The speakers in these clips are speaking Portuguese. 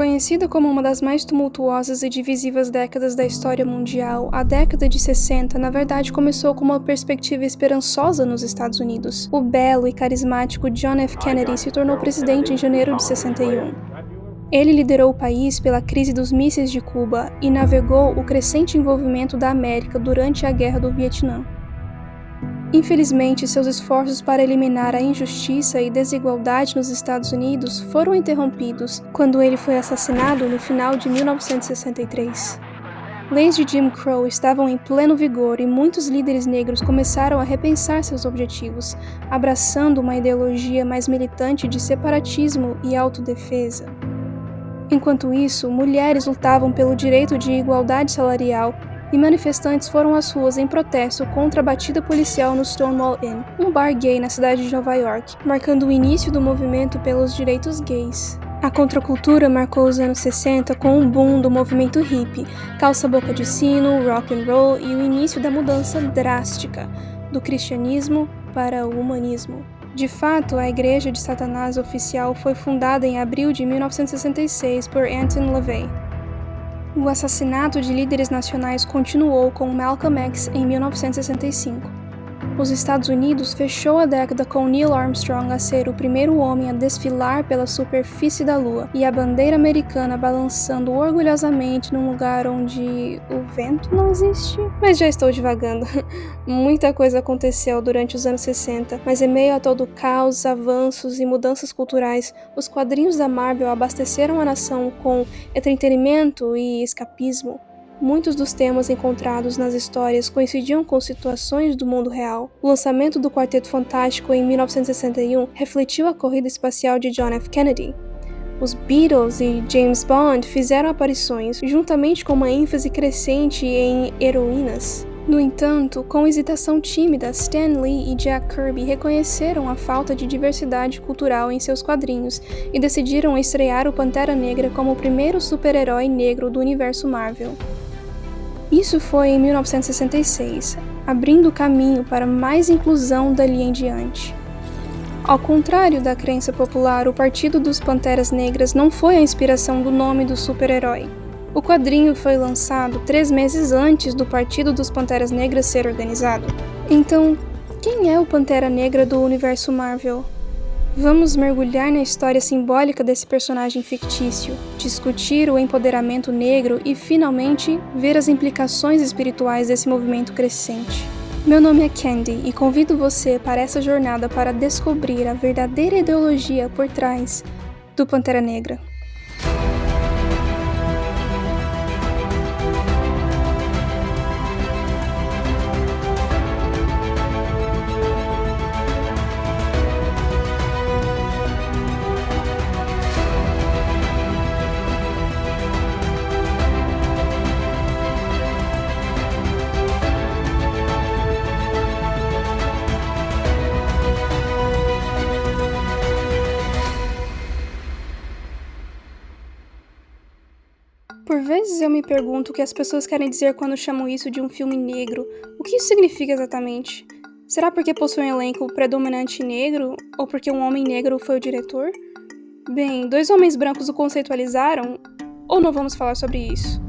Conhecida como uma das mais tumultuosas e divisivas décadas da história mundial, a década de 60 na verdade começou com uma perspectiva esperançosa nos Estados Unidos. O belo e carismático John F. Kennedy se tornou presidente em janeiro de 61. Ele liderou o país pela crise dos mísseis de Cuba e navegou o crescente envolvimento da América durante a Guerra do Vietnã. Infelizmente, seus esforços para eliminar a injustiça e desigualdade nos Estados Unidos foram interrompidos quando ele foi assassinado no final de 1963. Leis de Jim Crow estavam em pleno vigor e muitos líderes negros começaram a repensar seus objetivos, abraçando uma ideologia mais militante de separatismo e autodefesa. Enquanto isso, mulheres lutavam pelo direito de igualdade salarial e manifestantes foram às ruas em protesto contra a batida policial no Stonewall Inn, um bar gay na cidade de Nova York, marcando o início do movimento pelos direitos gays. A contracultura marcou os anos 60 com o boom do movimento hippie, calça-boca de sino, rock and roll e o início da mudança drástica do cristianismo para o humanismo. De fato, a Igreja de Satanás oficial foi fundada em abril de 1966 por Anton LaVey. O assassinato de líderes nacionais continuou com Malcolm X em 1965. Os Estados Unidos fechou a década com Neil Armstrong a ser o primeiro homem a desfilar pela superfície da Lua e a bandeira americana balançando orgulhosamente num lugar onde o vento não existe. Mas já estou divagando. Muita coisa aconteceu durante os anos 60, mas em meio a todo o caos, avanços e mudanças culturais, os quadrinhos da Marvel abasteceram a nação com entretenimento e escapismo. Muitos dos temas encontrados nas histórias coincidiam com situações do mundo real. O lançamento do Quarteto Fantástico em 1961 refletiu a corrida espacial de John F. Kennedy. Os Beatles e James Bond fizeram aparições, juntamente com uma ênfase crescente em heroínas. No entanto, com hesitação tímida, Stan Lee e Jack Kirby reconheceram a falta de diversidade cultural em seus quadrinhos e decidiram estrear o Pantera Negra como o primeiro super-herói negro do universo Marvel. Isso foi em 1966, abrindo caminho para mais inclusão dali em diante. Ao contrário da crença popular, o Partido dos Panteras Negras não foi a inspiração do nome do super-herói. O quadrinho foi lançado 3 meses antes do Partido dos Panteras Negras ser organizado. Então, quem é o Pantera Negra do universo Marvel? Vamos mergulhar na história simbólica desse personagem fictício, discutir o empoderamento negro e, finalmente, ver as implicações espirituais desse movimento crescente. Meu nome é Candy e convido você para essa jornada para descobrir a verdadeira ideologia por trás do Pantera Negra. Por vezes eu me pergunto o que as pessoas querem dizer quando chamam isso de um filme negro. O que isso significa exatamente? Será porque possui um elenco predominante negro? Ou porque um homem negro foi o diretor? Bem, 2 homens brancos o conceitualizaram? Ou não vamos falar sobre isso?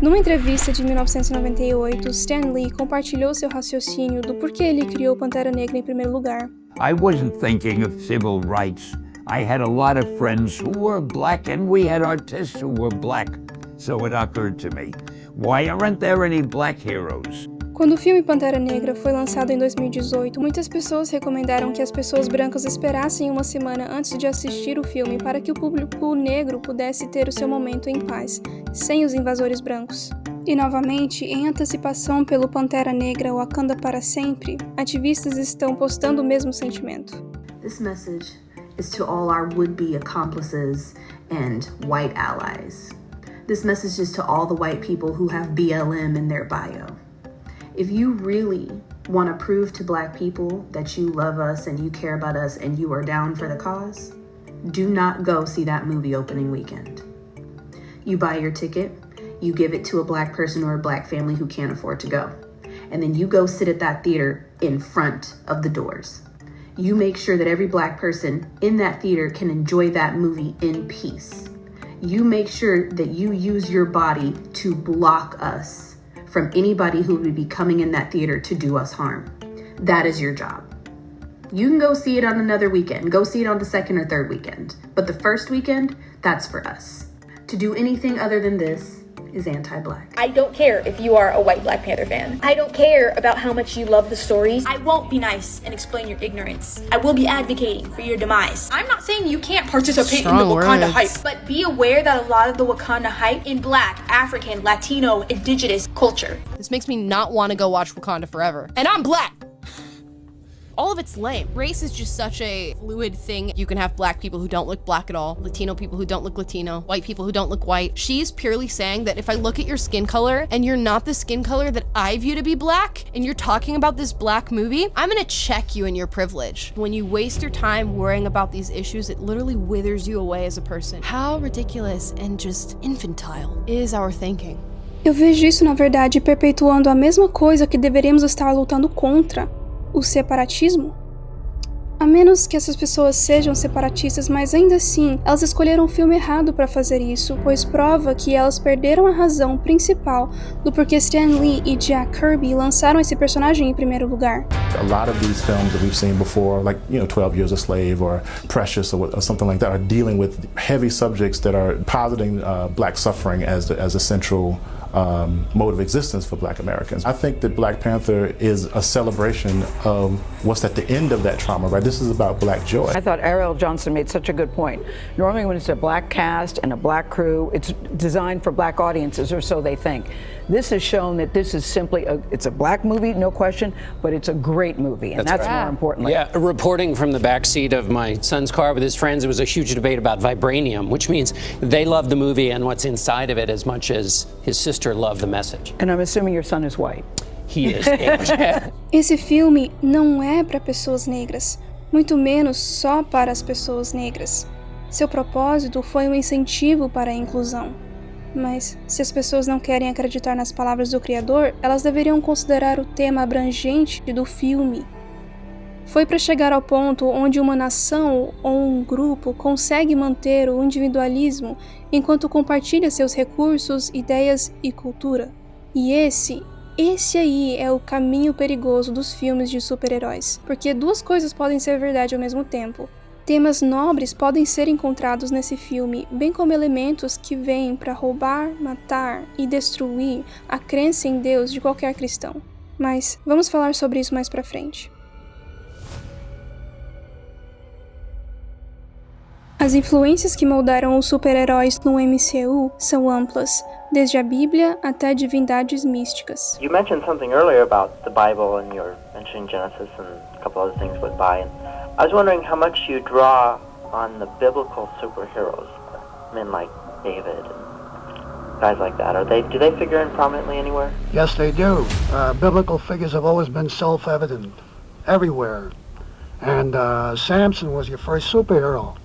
Numa entrevista de 1998, Stan Lee compartilhou seu raciocínio do porquê ele criou Pantera Negra em primeiro lugar. I wasn't thinking of civil rights. I had a lot of friends who were black and we had artists who were black. So it occurred to me, why aren't there any black heroes? Quando o filme Pantera Negra foi lançado em 2018, muitas pessoas recomendaram que as pessoas brancas esperassem uma semana antes de assistir o filme para que o público negro pudesse ter o seu momento em paz, sem os invasores brancos. E novamente, em antecipação pelo Pantera Negra Wakanda para sempre, ativistas estão postando o mesmo sentimento. This message is to all our would-be accomplices and white allies. This message is to all the white people who have BLM in their bio. If you really want to prove to black people that you love us and you care about us and you are down for the cause, do not go see that movie opening weekend. You buy your ticket, you give it to a black person or a black family who can't afford to go, and then you go sit at that theater in front of the doors. You make sure that every black person in that theater can enjoy that movie in peace. you make sure that you use your body to block us from anybody who would be coming in that theater to do us harm. That is your job. You can go see it on another weekend. Go see it on the second or third weekend. But the first weekend, that's for us. To do anything other than this is anti-Black. I don't care if you are a white Black Panther fan. I don't care about how much you love the stories. I won't be nice and explain your ignorance. I will be advocating for your demise. I'm not saying you can't participate in the Wakanda hype, but be aware that a lot of the Wakanda hype in Black, African, Latino, indigenous culture. This makes me not want to go watch Wakanda Forever. And I'm Black! All of it's lame. Race is just such a fluid thing. You can have Black people who don't look Black at all, Latino people who don't look Latino, white people who don't look white. She's purely saying that if I look at your skin color and you're not the skin color that I view to be Black, and you're talking about this Black movie, I'm gonna check you in your privilege. When you waste your time worrying about these issues, it literally withers you away as a person. How ridiculous and just infantile is our thinking? Eu vejo isso, na verdade, perpetuando a mesma coisa que deveríamos estar lutando contra. O separatismo? A menos que essas pessoas sejam separatistas, mas ainda assim, elas escolheram o filme errado para fazer isso, pois prova que elas perderam a razão principal do porquê Stan Lee e Jack Kirby lançaram esse personagem em primeiro lugar. A lot of these films that we've seen before, like 12 Years a Slave or Precious or something like that, are dealing with heavy subjects that are positing Black suffering as a central mode of existence for Black Americans. I think that Black Panther is a celebration of what's at the end of that trauma, right? This is about Black joy. I thought Ariel Johnson made such a good point. Normally when it's a Black cast and a Black crew, it's designed for Black audiences, or so they think. This has shown that this is simply it's a Black movie, no question, but it's a great movie, and that's more importantly. Yeah, reporting from the backseat of my son's car with his friends, it was a huge debate about vibranium, which means they love the movie and what's inside of it as much as his sister loved the message. And I'm assuming your son is white. He is. Esse filme não é para pessoas negras, muito menos só para as pessoas negras. Seu propósito foi um incentivo para a inclusão. Mas, se as pessoas não querem acreditar nas palavras do Criador, elas deveriam considerar o tema abrangente do filme. Foi para chegar ao ponto onde uma nação ou um grupo consegue manter o individualismo enquanto compartilha seus recursos, ideias e cultura. E esse aí é o caminho perigoso dos filmes de super-heróis, porque duas coisas podem ser verdade ao mesmo tempo. Temas nobres podem ser encontrados nesse filme, bem como elementos que vêm para roubar, matar e destruir a crença em Deus de qualquer cristão. Mas vamos falar sobre isso mais pra frente. As influências que moldaram os super-heróis no MCU são amplas, desde a Bíblia até divindades místicas. You mentioned something earlier about the Bible and you're mentioning Genesis and a couple other things went by. And I was wondering how much you draw on the biblical superheroes, men like David and guys like that. Do they figure in prominently anywhere? Yes, they do. Biblical figures have always been self-evident everywhere. And Samson was your first superhero.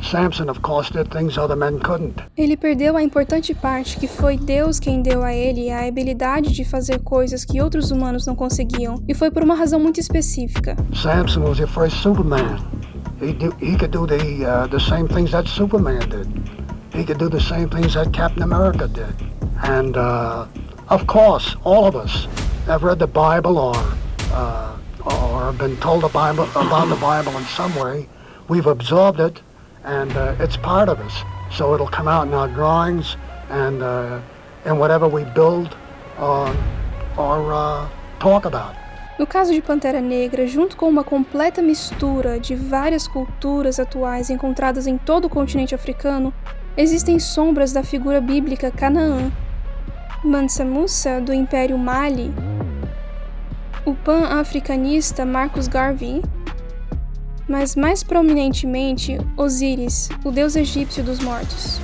Samson, of course, did things other men couldn't. Ele perdeu a importante parte que foi Deus quem deu a ele a habilidade de fazer coisas que outros humanos não conseguiam, e foi por uma razão muito específica. Samson was your first Superman. He could do the same things that Superman did. He could do the same things that Captain America did. And of course, all of us have read the Bible or been told about the Bible in some way. We've absorbed it. And it's part of us, so it'll come out in our drawings and in whatever we build or talk about. No caso de Pantera Negra, junto com uma completa mistura de várias culturas atuais encontradas em todo o continente africano, existem sombras da figura bíblica Canaã, Mansa Musa do Império Mali, o pan-africanista Marcus Garvey, mas mais prominentemente Osíris, o deus egípcio dos mortos.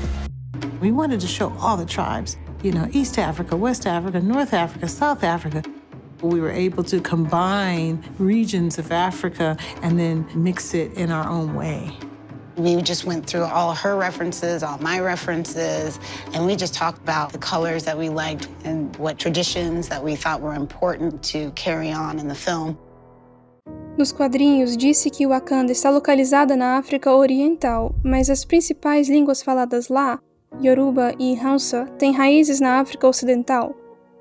We wanted to show all the tribes, East Africa, West Africa, North Africa, South Africa. We were able to combine regions of Africa and then mix it in our own way. We just went through all her references, all my references, and we just talked about the colors that we liked and what traditions that we thought were important to carry on in the film. Nos quadrinhos, disse que Wakanda está localizada na África Oriental, mas as principais línguas faladas lá, Yoruba e Hausa têm raízes na África Ocidental.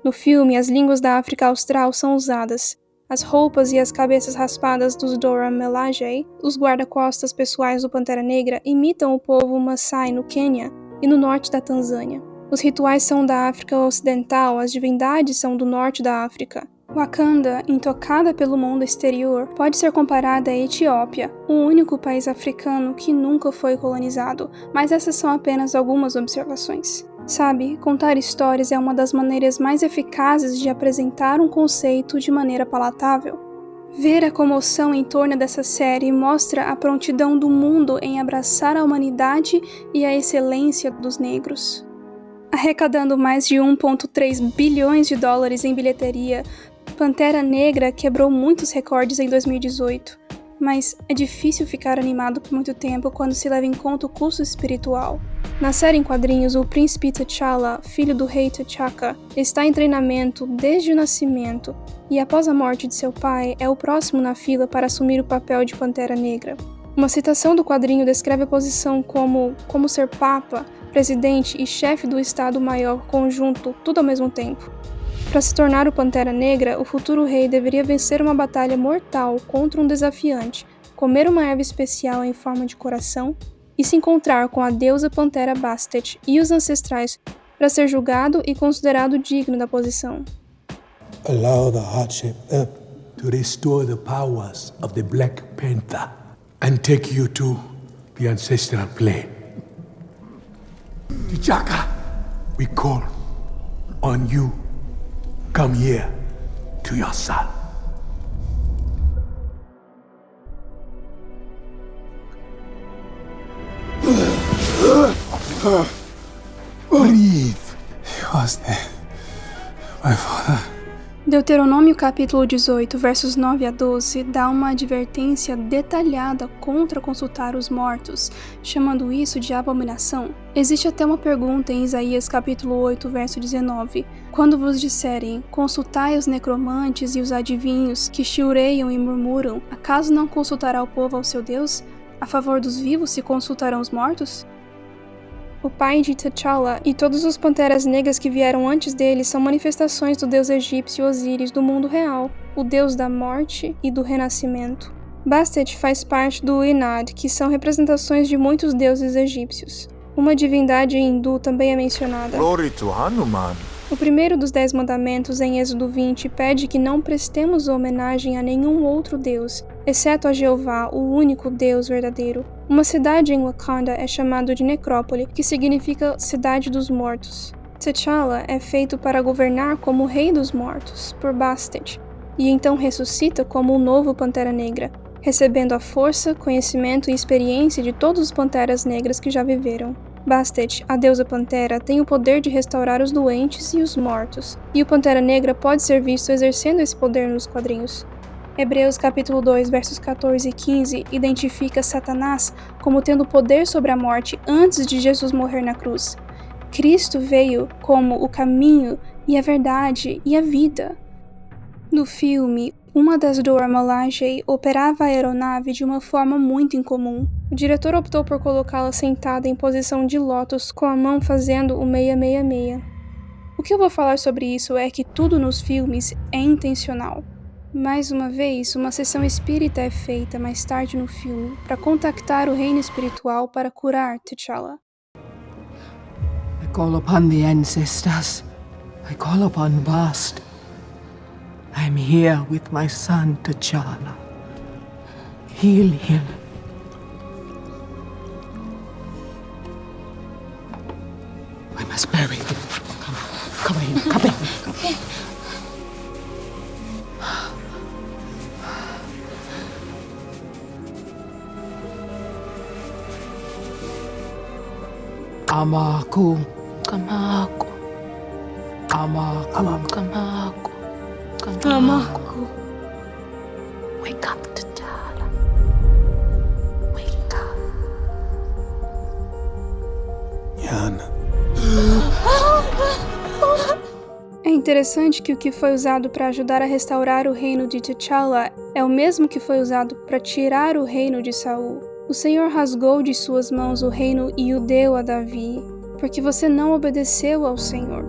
No filme, as línguas da África Austral são usadas. As roupas e as cabeças raspadas dos Dora Milaje, os guarda-costas pessoais do Pantera Negra, imitam o povo Maasai no Quênia e no norte da Tanzânia. Os rituais são da África Ocidental, as divindades são do norte da África. Wakanda, intocada pelo mundo exterior, pode ser comparada à Etiópia, o único país africano que nunca foi colonizado, mas essas são apenas algumas observações. Sabe, contar histórias é uma das maneiras mais eficazes de apresentar um conceito de maneira palatável. Ver a comoção em torno dessa série mostra a prontidão do mundo em abraçar a humanidade e a excelência dos negros. Arrecadando mais de 1,3 bilhões de dólares em bilheteria, Pantera Negra quebrou muitos recordes em 2018, mas é difícil ficar animado por muito tempo quando se leva em conta o custo espiritual. Na série em quadrinhos, o príncipe T'Challa, filho do rei T'Chaka, está em treinamento desde o nascimento e após a morte de seu pai é o próximo na fila para assumir o papel de Pantera Negra. Uma citação do quadrinho descreve a posição como ser papa, presidente e chefe do Estado-Maior conjunto, tudo ao mesmo tempo. Para se tornar o Pantera Negra, o futuro rei deveria vencer uma batalha mortal contra um desafiante, comer uma erva especial em forma de coração e se encontrar com a deusa Pantera Bastet e os ancestrais para ser julgado e considerado digno da posição. Allow the hardship up to restore the powers of the Black Panther and take you to the ancestral plane. T'Chaka, we call on you. Come here to your son. Breathe. He was there. My father. Deuteronômio capítulo 18, versos 9 a 12, dá uma advertência detalhada contra consultar os mortos, chamando isso de abominação. Existe até uma pergunta em Isaías capítulo 8, verso 19. Quando vos disserem, consultai os necromantes e os adivinhos que chiureiam e murmuram, acaso não consultará o povo ao seu Deus? A favor dos vivos se consultarão os mortos? O pai de T'Challa e todos os panteras negras que vieram antes dele são manifestações do deus egípcio Osíris do mundo real, o deus da morte e do renascimento. Bastet faz parte do Enad, que são representações de muitos deuses egípcios. Uma divindade hindu também é mencionada. Glory to Hanuman. O primeiro dos 10 mandamentos em Êxodo 20 pede que não prestemos homenagem a nenhum outro deus, exceto a Jeová, o único Deus verdadeiro. Uma cidade em Wakanda é chamada de Necrópole, que significa Cidade dos Mortos. T'Challa é feito para governar como Rei dos Mortos, por Bastet, e então ressuscita como o novo Pantera Negra, recebendo a força, conhecimento e experiência de todos os Panteras Negras que já viveram. Bastet, a deusa Pantera, tem o poder de restaurar os doentes e os mortos, e o Pantera Negra pode ser visto exercendo esse poder nos quadrinhos. Hebreus capítulo 2, versos 14 e 15 identifica Satanás como tendo poder sobre a morte antes de Jesus morrer na cruz. Cristo veio como o caminho e a verdade e a vida. No filme, uma das Dora Milaje operava a aeronave de uma forma muito incomum. O diretor optou por colocá-la sentada em posição de lótus com a mão fazendo o 666. O que eu vou falar sobre isso é que tudo nos filmes é intencional. Mais uma vez, uma sessão espírita é feita mais tarde no filme para contactar o reino espiritual para curar T'Challa. I call upon the ancestors. I call upon Bast. I'm here with my son T'Challa. Heal him. I must bury him. Come in. Okay. Amaku. Kamaku. Amaku. Kamaku. Kamaku. Wake up, T'Challa. Wake up. Yana. É interessante que o que foi usado para ajudar a restaurar o reino de T'Challa é o mesmo que foi usado para tirar o reino de Saul. O Senhor rasgou de suas mãos o reino e o deu a Davi. porque você não obedeceu ao Senhor.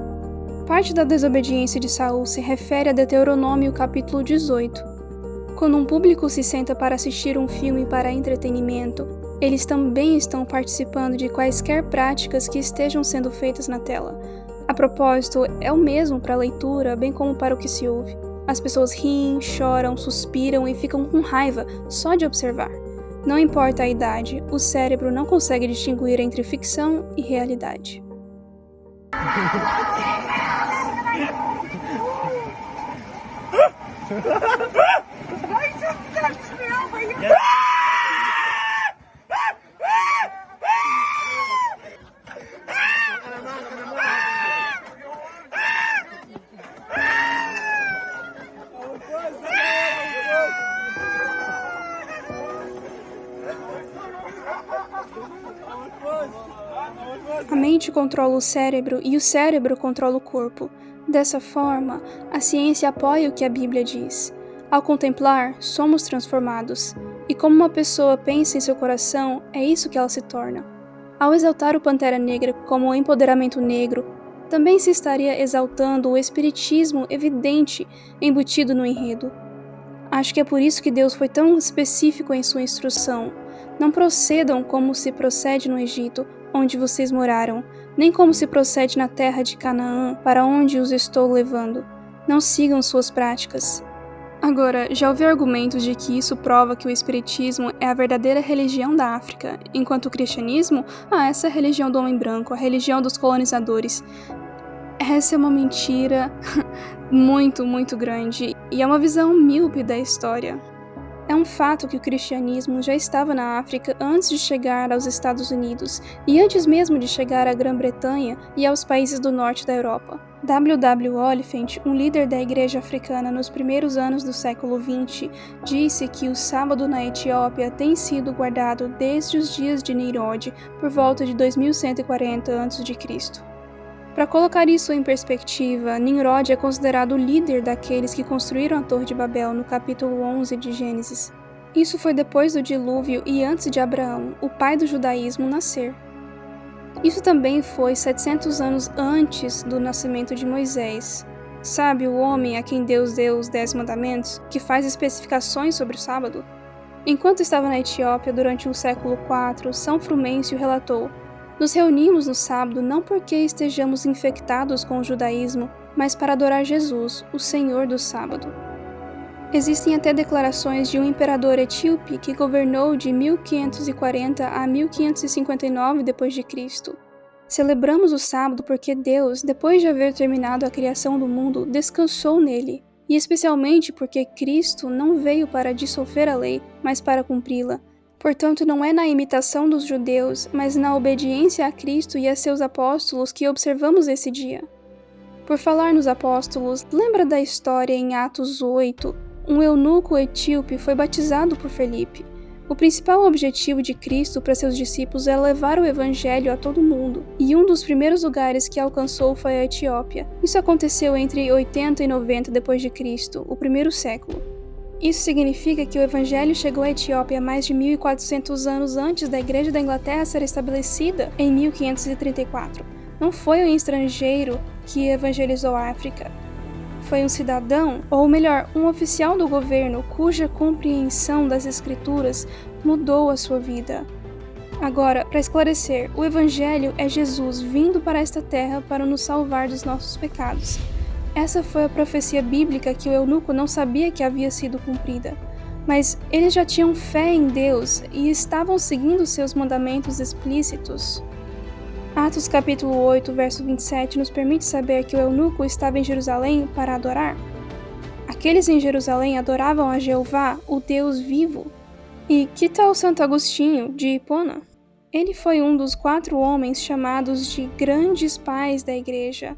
Parte da desobediência de Saul se refere a Deuteronômio capítulo 18. Quando um público se senta para assistir um filme para entretenimento, eles também estão participando de quaisquer práticas que estejam sendo feitas na tela. A propósito, é o mesmo para a leitura, bem como para o que se ouve. As pessoas riem, choram, suspiram e ficam com raiva só de observar. Não importa a idade, o cérebro não consegue distinguir entre ficção e realidade. A mente controla o cérebro e o cérebro controla o corpo. Dessa forma, a ciência apoia o que a Bíblia diz. Ao contemplar, somos transformados. E como uma pessoa pensa em seu coração, é isso que ela se torna. Ao exaltar o Pantera Negra como o empoderamento negro, também se estaria exaltando o espiritismo evidente embutido no enredo. Acho que é por isso que Deus foi tão específico em sua instrução. Não procedam como se procede no Egito, onde vocês moraram, nem como se procede na terra de Canaã, para onde os estou levando. Não sigam suas práticas. Agora, já ouvi argumentos de que isso prova que o espiritismo é a verdadeira religião da África, enquanto o cristianismo, essa é a religião do homem branco, a religião dos colonizadores. Essa é uma mentira muito, muito grande, e é uma visão míope da história. É um fato que o cristianismo já estava na África antes de chegar aos Estados Unidos e antes mesmo de chegar à Grã-Bretanha e aos países do norte da Europa. W.W. Oliphant, um líder da igreja africana nos primeiros anos do século XX, disse que o sábado na Etiópia tem sido guardado desde os dias de Nimrod, por volta de 2140 a.C. Para colocar isso em perspectiva, Nimrod é considerado o líder daqueles que construíram a Torre de Babel no capítulo 11 de Gênesis. Isso foi depois do dilúvio e antes de Abraão, o pai do judaísmo, nascer. Isso também foi 700 anos antes do nascimento de Moisés. Sabe, o homem a quem Deus deu os 10 mandamentos, que faz especificações sobre o sábado? Enquanto estava na Etiópia durante o século IV, São Frumêncio relatou: "Nos reunimos no sábado não porque estejamos infectados com o judaísmo, mas para adorar Jesus, o Senhor do sábado." Existem até declarações de um imperador etíope que governou de 1540 a 1559 d.C. Celebramos o sábado porque Deus, depois de haver terminado a criação do mundo, descansou nele, e especialmente porque Cristo não veio para dissolver a lei, mas para cumpri-la. Portanto, não é na imitação dos judeus, mas na obediência a Cristo e a seus apóstolos que observamos esse dia. Por falar nos apóstolos, lembra da história em Atos 8? Um eunuco etíope foi batizado por Felipe. O principal objetivo de Cristo para seus discípulos era levar o evangelho a todo mundo, e um dos primeiros lugares que alcançou foi a Etiópia. Isso aconteceu entre 80 e 90 d.C., o primeiro século. Isso significa que o evangelho chegou à Etiópia mais de 1.400 anos antes da Igreja da Inglaterra ser estabelecida em 1534. Não foi um estrangeiro que evangelizou a África. Foi um cidadão, ou melhor, um oficial do governo, cuja compreensão das Escrituras mudou a sua vida. Agora, para esclarecer, o Evangelho é Jesus vindo para esta terra para nos salvar dos nossos pecados. Essa foi a profecia bíblica que o eunuco não sabia que havia sido cumprida. Mas eles já tinham fé em Deus e estavam seguindo seus mandamentos explícitos. Atos capítulo 8, verso 27 nos permite saber que o eunuco estava em Jerusalém para adorar. Aqueles em Jerusalém adoravam a Jeová, o Deus vivo. E que tal Santo Agostinho, de Hipona? Ele foi um dos 4 homens chamados de grandes pais da Igreja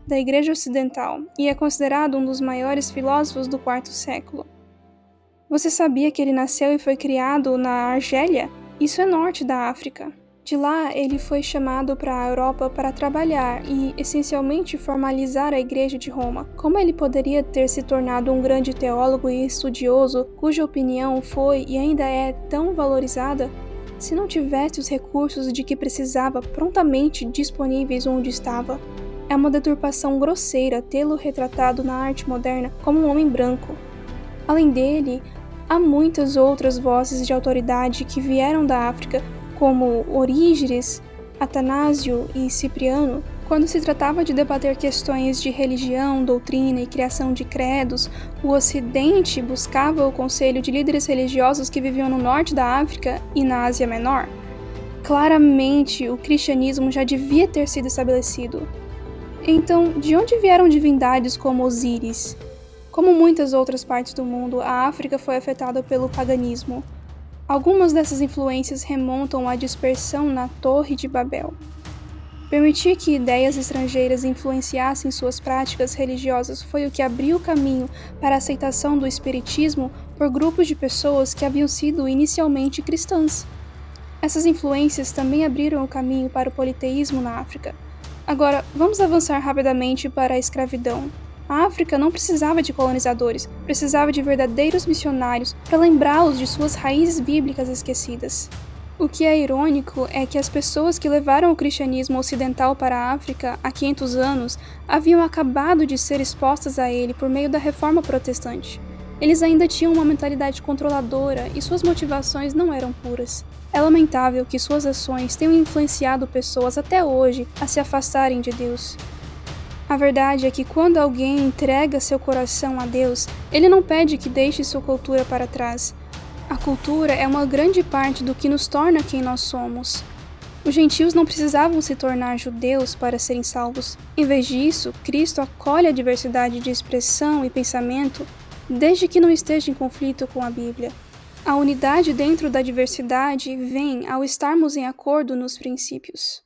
Ocidental, e é considerado um dos maiores filósofos do 4º século. Você sabia que ele nasceu e foi criado na Argélia? Isso é norte da África. De lá, ele foi chamado para a Europa para trabalhar e, essencialmente, formalizar a Igreja de Roma. Como ele poderia ter se tornado um grande teólogo e estudioso, cuja opinião foi e ainda é tão valorizada? se não tivesse os recursos de que precisava prontamente disponíveis onde estava. É uma deturpação grosseira tê-lo retratado na arte moderna como um homem branco. Além dele, há muitas outras vozes de autoridade que vieram da África, como Orígenes, Atanásio e Cipriano. Quando se tratava de debater questões de religião, doutrina e criação de credos, o Ocidente buscava o conselho de líderes religiosos que viviam no norte da África e na Ásia Menor. Claramente, o cristianismo já devia ter sido estabelecido. Então, de onde vieram divindades como Osíris? Como muitas outras partes do mundo, a África foi afetada pelo paganismo. Algumas dessas influências remontam à dispersão na Torre de Babel. Permitir que ideias estrangeiras influenciassem suas práticas religiosas foi o que abriu o caminho para a aceitação do espiritismo por grupos de pessoas que haviam sido inicialmente cristãs. Essas influências também abriram o caminho para o politeísmo na África. Agora, vamos avançar rapidamente para a escravidão. A África não precisava de colonizadores, precisava de verdadeiros missionários para lembrá-los de suas raízes bíblicas esquecidas. O que é irônico é que as pessoas que levaram o cristianismo ocidental para a África há 500 anos haviam acabado de ser expostas a ele por meio da reforma protestante. Eles ainda tinham uma mentalidade controladora e suas motivações não eram puras. É lamentável que suas ações tenham influenciado pessoas até hoje a se afastarem de Deus. A verdade é que quando alguém entrega seu coração a Deus, ele não pede que deixe sua cultura para trás. A cultura é uma grande parte do que nos torna quem nós somos. Os gentios não precisavam se tornar judeus para serem salvos. Em vez disso, Cristo acolhe a diversidade de expressão e pensamento, desde que não esteja em conflito com a Bíblia. A unidade dentro da diversidade vem ao estarmos em acordo nos princípios.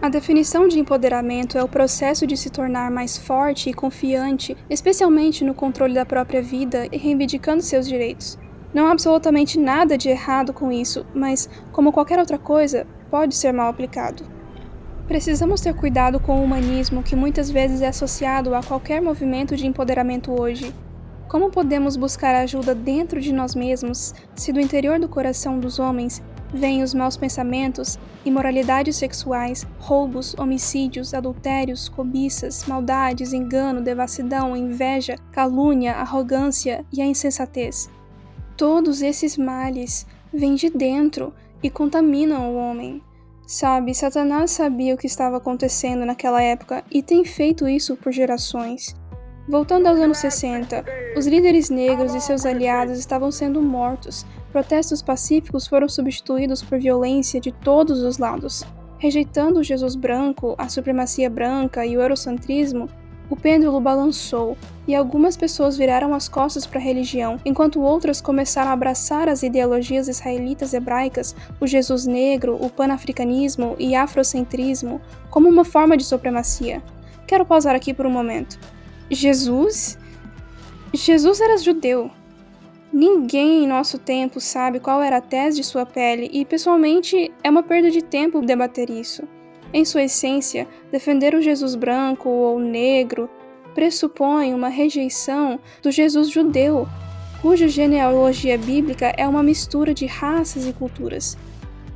A definição de empoderamento é o processo de se tornar mais forte e confiante, especialmente no controle da própria vida e reivindicando seus direitos. Não há absolutamente nada de errado com isso, mas, como qualquer outra coisa, pode ser mal aplicado. Precisamos ter cuidado com o humanismo que muitas vezes é associado a qualquer movimento de empoderamento hoje. Como podemos buscar ajuda dentro de nós mesmos, se do interior do coração dos homens vêm os maus pensamentos, imoralidades sexuais, roubos, homicídios, adultérios, cobiças, maldades, engano, devassidão, inveja, calúnia, arrogância e a insensatez? Todos esses males vêm de dentro e contaminam o homem. Sabe, Satanás sabia o que estava acontecendo naquela época e tem feito isso por gerações. Voltando aos anos 60, os líderes negros e seus aliados estavam sendo mortos. Protestos pacíficos foram substituídos por violência de todos os lados. Rejeitando o Jesus branco, a supremacia branca e o eurocentrismo, o pêndulo balançou e algumas pessoas viraram as costas para a religião, enquanto outras começaram a abraçar as ideologias israelitas hebraicas, o Jesus negro, o panafricanismo e afrocentrismo como uma forma de supremacia. Quero pausar aqui por um momento. Jesus era judeu. Ninguém em nosso tempo sabe qual era a tez de sua pele e, pessoalmente, é uma perda de tempo debater isso. Em sua essência, defender o Jesus branco ou negro pressupõe uma rejeição do Jesus judeu, cuja genealogia bíblica é uma mistura de raças e culturas.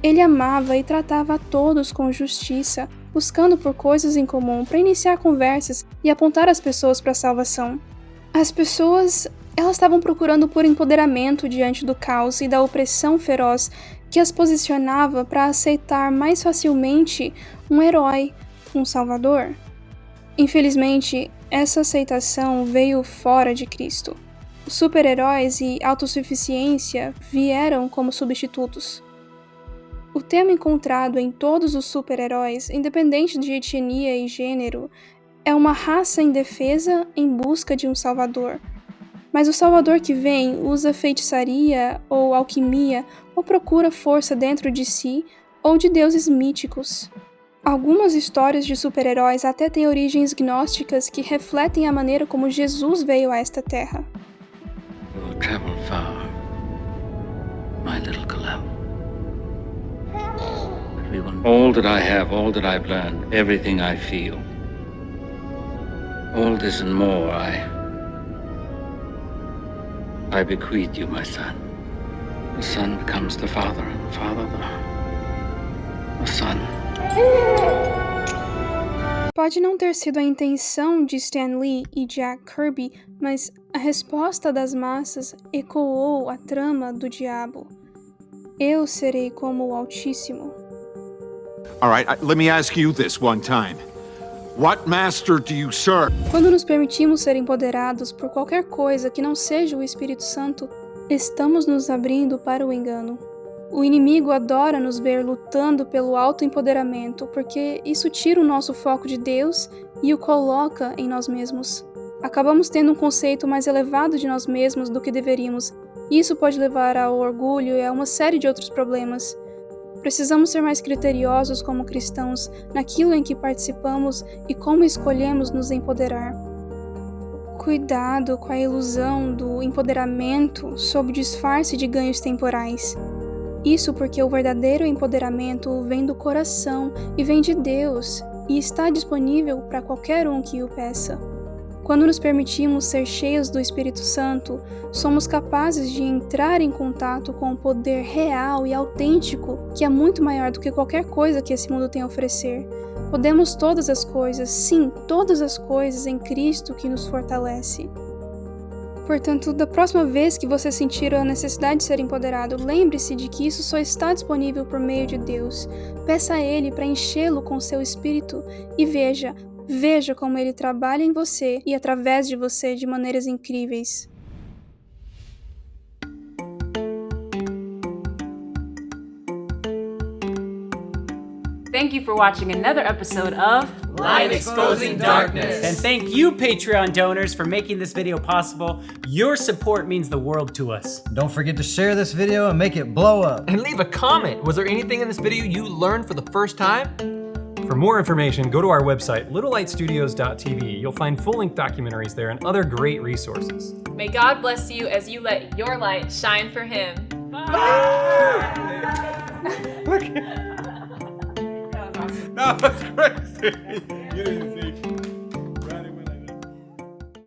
Ele amava e tratava a todos com justiça, buscando por coisas em comum para iniciar conversas e apontar as pessoas para a salvação. As pessoas, elas estavam procurando por empoderamento diante do caos e da opressão feroz que as posicionava para aceitar mais facilmente um herói, um salvador. Infelizmente, essa aceitação veio fora de Cristo. Os super-heróis e autossuficiência vieram como substitutos. O tema encontrado em todos os super-heróis, independente de etnia e gênero, é uma raça indefesa em busca de um salvador. Mas o salvador que vem usa feitiçaria ou alquimia ou procura força dentro de si ou de deuses míticos. Algumas histórias de super-heróis até têm origens gnósticas que refletem a maneira como Jesus veio a esta terra. You will travel far, my little Kalel. But we will... All that I have, all that I've learned, everything I feel, all this and more, I bequeath you, my son. The son becomes the father, and the father the son. Pode não ter sido a intenção de Stan Lee e Jack Kirby, mas a resposta das massas ecoou a trama do diabo. Eu serei como o Altíssimo. All right, let me ask you this one time. What master do you serve? Quando nos permitimos ser empoderados por qualquer coisa que não seja o Espírito Santo, estamos nos abrindo para o engano. O inimigo adora nos ver lutando pelo autoempoderamento, porque isso tira o nosso foco de Deus e o coloca em nós mesmos. Acabamos tendo um conceito mais elevado de nós mesmos do que deveríamos, e isso pode levar ao orgulho e a uma série de outros problemas. Precisamos ser mais criteriosos como cristãos naquilo em que participamos e como escolhemos nos empoderar. Cuidado com a ilusão do empoderamento sob disfarce de ganhos temporais. Isso porque o verdadeiro empoderamento vem do coração e vem de Deus, e está disponível para qualquer um que o peça. Quando nos permitimos ser cheios do Espírito Santo, somos capazes de entrar em contato com o poder real e autêntico, que é muito maior do que qualquer coisa que esse mundo tem a oferecer. Podemos todas as coisas, sim, todas as coisas em Cristo que nos fortalece. Portanto, da próxima vez que você sentir a necessidade de ser empoderado, lembre-se de que isso só está disponível por meio de Deus. Peça a Ele para enchê-lo com seu Espírito e veja como Ele trabalha em você e através de você de maneiras incríveis. Thank you for watching another episode of Light Exposing Darkness. And thank you, Patreon donors, for making this video possible. Your support means the world to us. Don't forget to share this video and make it blow up. And leave a comment. Was there anything in this video you learned for the first time? For more information, go to our website, littlelightstudios.tv. You'll find full-length documentaries there and other great resources. May God bless you as you let your light shine for Him. Look. No, that's crazy.